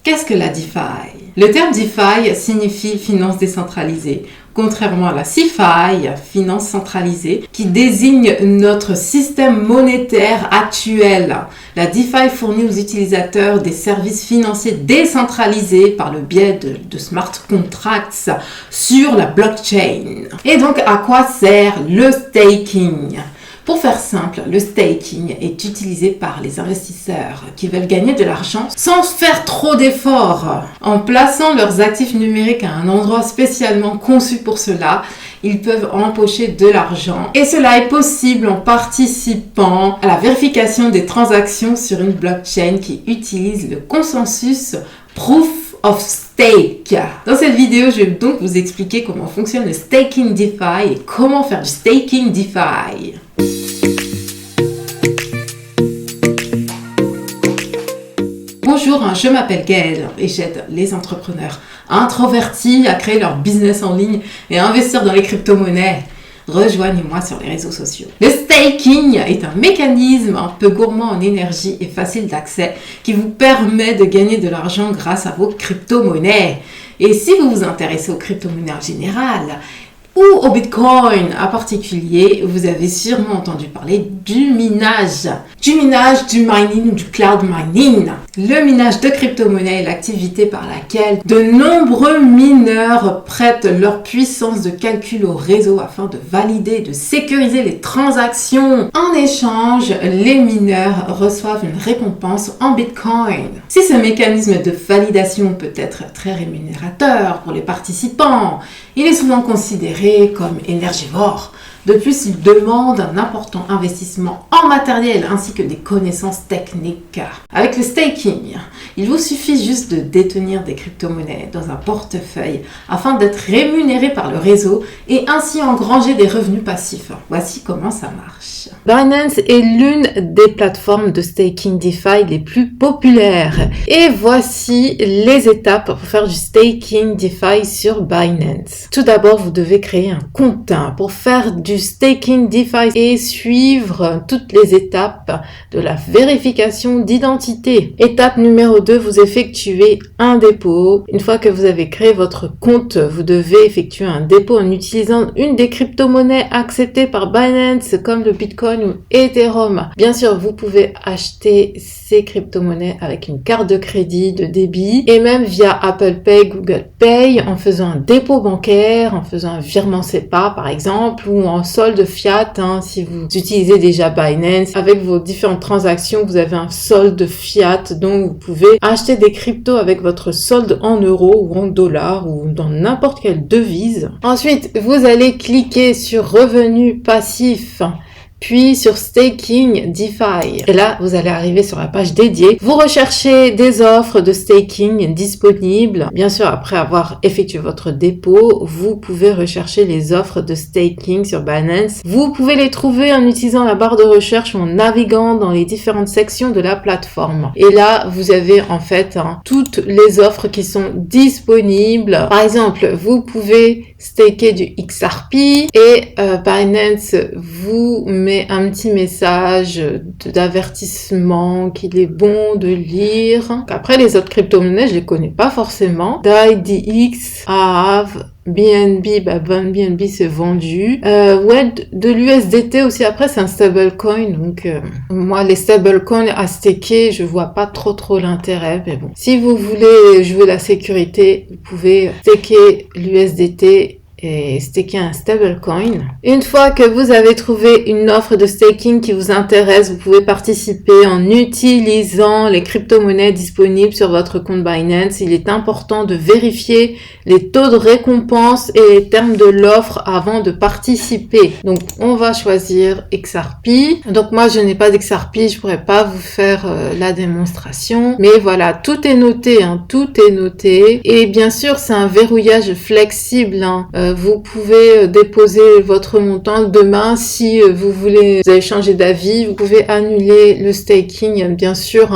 Qu'est-ce que la DeFi? Le terme DeFi signifie finance décentralisée, contrairement à la CeFi, finance centralisée, qui désigne notre système monétaire actuel. La DeFi fournit aux utilisateurs des services financiers décentralisés par le biais de smart contracts sur la blockchain. Et donc, à quoi sert le staking? Pour faire simple, le staking est utilisé par les investisseurs qui veulent gagner de l'argent sans faire trop d'efforts. En plaçant leurs actifs numériques à un endroit spécialement conçu pour cela, ils peuvent empocher de l'argent. Et cela est possible en participant à la vérification des transactions sur une blockchain qui utilise le consensus Proof of Stake. Dans cette vidéo, je vais donc vous expliquer comment fonctionne le staking DeFi et comment faire du staking DeFi. Bonjour, je m'appelle Gaëlle et j'aide les entrepreneurs introvertis à créer leur business en ligne et à investir dans les crypto-monnaies. Rejoignez-moi sur les réseaux sociaux. Le staking est un mécanisme un peu gourmand en énergie et facile d'accès qui vous permet de gagner de l'argent grâce à vos crypto-monnaies. Et si vous vous intéressez aux crypto-monnaies en général, ou au Bitcoin en particulier, vous avez sûrement entendu parler du minage. Du mining ou du cloud mining. Le minage de crypto-monnaies est l'activité par laquelle de nombreux mineurs prêtent leur puissance de calcul au réseau afin de valider et de sécuriser les transactions. En échange, les mineurs reçoivent une récompense en Bitcoin. Si ce mécanisme de validation peut être très rémunérateur pour les participants, il est souvent considéré comme énergivore. De plus, il demande un important investissement en matériel ainsi que des connaissances techniques. Avec le staking, il vous suffit juste de détenir des crypto-monnaies dans un portefeuille afin d'être rémunéré par le réseau et ainsi engranger des revenus passifs. Voici comment ça marche. Binance est l'une des plateformes de staking DeFi les plus populaires. Et voici les étapes pour faire du staking DeFi sur Binance. Tout d'abord, vous devez créer un compte pour faire du staking DeFi et suivre toutes les étapes de la vérification d'identité. Étape numéro 2, vous effectuez un dépôt. Une fois que vous avez créé votre compte, vous devez effectuer un dépôt en utilisant une des crypto-monnaies acceptées par Binance comme le Bitcoin ou Ethereum. Bien sûr, vous pouvez acheter ces crypto-monnaies avec une carte de crédit, de débit et même via Apple Pay, Google Pay en faisant un dépôt bancaire, en faisant un virement SEPA par exemple ou en solde fiat si vous utilisez déjà Binance. Avec vos différentes transactions, vous avez un solde fiat donc vous pouvez acheter des cryptos avec votre solde en euros ou en dollars ou dans n'importe quelle devise. Ensuite, vous allez cliquer sur revenus passifs puis sur Staking DeFi. Et là, vous allez arriver sur la page dédiée. Vous recherchez des offres de staking disponibles. Bien sûr, après avoir effectué votre dépôt, vous pouvez rechercher les offres de staking sur Binance. Vous pouvez les trouver en utilisant la barre de recherche ou en naviguant dans les différentes sections de la plateforme. Et là, vous avez en fait toutes les offres qui sont disponibles. Par exemple, vous pouvez staker du XRP et Binance vous met un petit message d'avertissement qu'il est bon de lire. Après, les autres crypto-monnaies, je les connais pas forcément. DAI, AAV, BNB, BNB c'est vendu. De l'USDT aussi, après c'est un stablecoin, donc moi les stablecoins à staker, je vois pas trop l'intérêt, mais bon. Si vous voulez jouer la sécurité, vous pouvez staker l'USDT et staker un stablecoin. Une fois que vous avez trouvé une offre de staking qui vous intéresse, vous pouvez participer en utilisant les crypto-monnaies disponibles sur votre compte Binance. Il est important de vérifier les taux de récompense et les termes de l'offre avant de participer. Donc, on va choisir XRP. Donc, moi, je n'ai pas d'XRP, je pourrais pas vous faire la démonstration. Mais voilà, tout est noté, tout est noté. Et bien sûr, c'est un verrouillage flexible. vous pouvez déposer votre montant demain. Si vous avez changé d'avis, vous pouvez annuler le staking, bien sûr.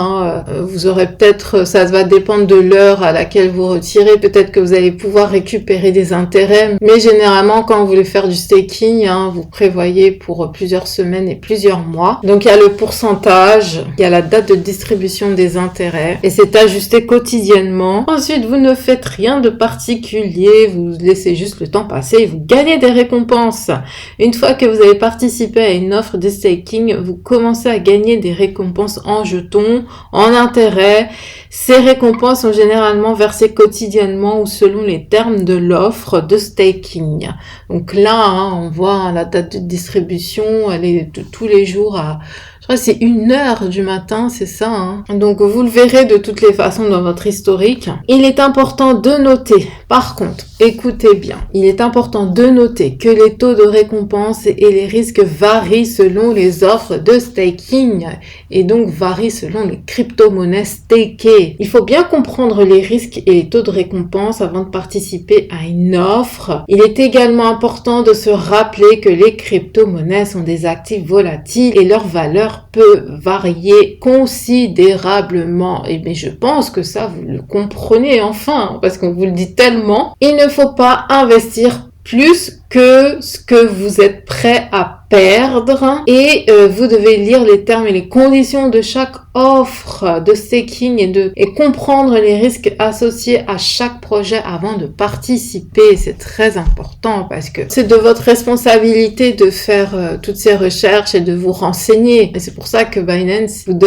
Vous aurez peut-être, ça va dépendre de l'heure à laquelle vous retirez, peut-être que vous allez pouvoir récupérer des intérêts, mais généralement quand vous voulez faire du staking, vous prévoyez pour plusieurs semaines et plusieurs mois. Donc il y a le pourcentage, il y a la date de distribution des intérêts et c'est ajusté quotidiennement. Ensuite, vous ne faites rien de particulier, vous laissez juste le temps passer et vous gagnez des récompenses. Une fois que vous avez participé à une offre de staking, vous commencez à gagner des récompenses en jetons, en intérêts. Ces récompenses sont généralement versées quotidiennement ou selon les termes de l'offre de staking. Donc là, on voit la date de distribution, elle est de tous les jours à... Je crois que c'est 1h du matin, c'est ça. Donc vous le verrez de toutes les façons dans votre historique. Il est important de noter, par contre, écoutez bien, il est important de noter que les taux de récompense et les risques varient selon les offres de staking et donc varient selon les crypto-monnaies stakées. Il faut bien comprendre les risques et les taux de récompense avant de participer à une offre. Il est également important de se rappeler que les crypto-monnaies sont des actifs volatiles et leur valeur peut varier considérablement. Mais je pense que ça, vous le comprenez enfin, parce qu'on vous le dit tellement. Il ne faut pas investir plus que ce que vous êtes prêt à perdre et vous devez lire les termes et les conditions de chaque offre de staking et comprendre les risques associés à chaque projet avant de participer. C'est très important parce que c'est de votre responsabilité de faire toutes ces recherches et de vous renseigner. Et c'est pour ça que Binance vous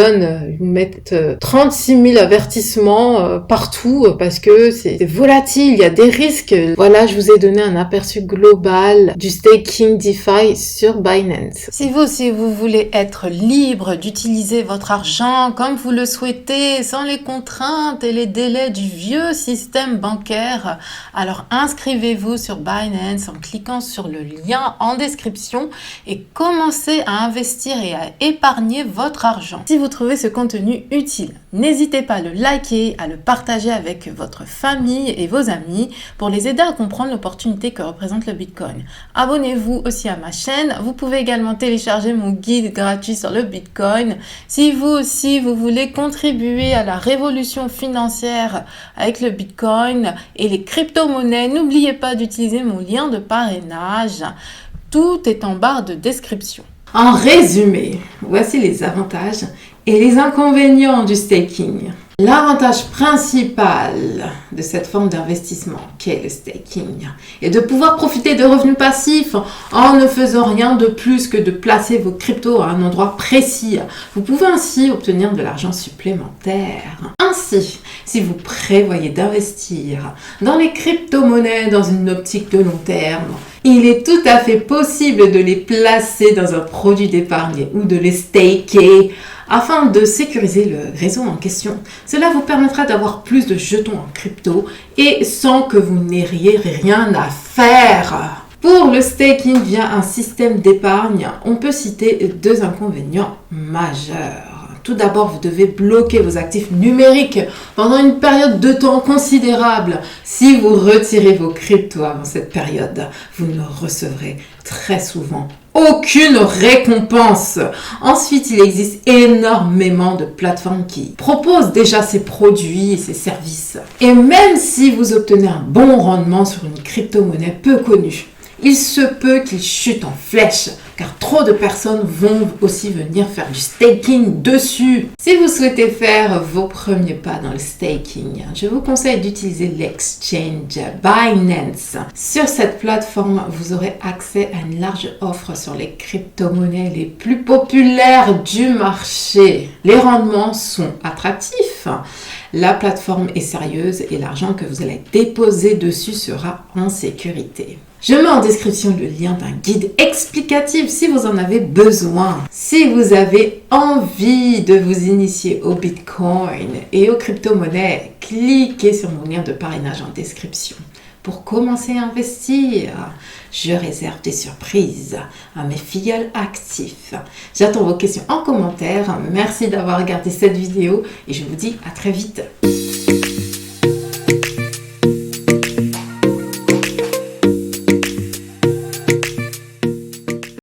met 36 000 avertissements partout parce que c'est volatile, il y a des risques. Voilà, je vous ai donné un aperçu global du staking DeFi sur Binance. Si vous voulez être libre d'utiliser votre argent comme vous le souhaitez, sans les contraintes et les délais du vieux système bancaire, alors inscrivez-vous sur Binance en cliquant sur le lien en description et commencez à investir et à épargner votre argent. Si vous trouvez ce contenu utile, n'hésitez pas à le liker, à le partager avec votre famille et vos amis pour les aider à comprendre l'opportunité que représente le Bitcoin. Abonnez-vous aussi à ma chaîne. Vous pouvez également télécharger mon guide gratuit sur le Bitcoin. Si vous aussi, vous voulez contribuer à la révolution financière avec le Bitcoin et les crypto-monnaies, n'oubliez pas d'utiliser mon lien de parrainage. Tout est en barre de description. En résumé, voici les avantages et les inconvénients du staking. L'avantage principal de cette forme d'investissement qu'est le staking est de pouvoir profiter de revenus passifs en ne faisant rien de plus que de placer vos cryptos à un endroit précis. Vous pouvez ainsi obtenir de l'argent supplémentaire. Ainsi, si vous prévoyez d'investir dans les crypto-monnaies dans une optique de long terme, il est tout à fait possible de les placer dans un produit d'épargne ou de les staker afin de sécuriser le réseau en question. Cela vous permettra d'avoir plus de jetons en crypto et sans que vous n'ayez rien à faire. Pour le staking via un système d'épargne, on peut citer 2 inconvénients majeurs. Tout d'abord, vous devez bloquer vos actifs numériques pendant une période de temps considérable. Si vous retirez vos cryptos avant cette période, vous ne recevrez très souvent aucune récompense. Ensuite, il existe énormément de plateformes qui proposent déjà ces produits et ces services. Et même si vous obtenez un bon rendement sur une crypto-monnaie peu connue, il se peut qu'il chute en flèche, car trop de personnes vont aussi venir faire du staking dessus. Si vous souhaitez faire vos premiers pas dans le staking, je vous conseille d'utiliser l'exchange Binance. Sur cette plateforme, vous aurez accès à une large offre sur les crypto-monnaies les plus populaires du marché. Les rendements sont attractifs. La plateforme est sérieuse et l'argent que vous allez déposer dessus sera en sécurité. Je mets en description le lien d'un guide explicatif si vous en avez besoin. Si vous avez envie de vous initier au Bitcoin et aux crypto-monnaies, cliquez sur mon lien de parrainage en description. Pour commencer à investir, je réserve des surprises à mes filleuls actifs. J'attends vos questions en commentaire. Merci d'avoir regardé cette vidéo et je vous dis à très vite.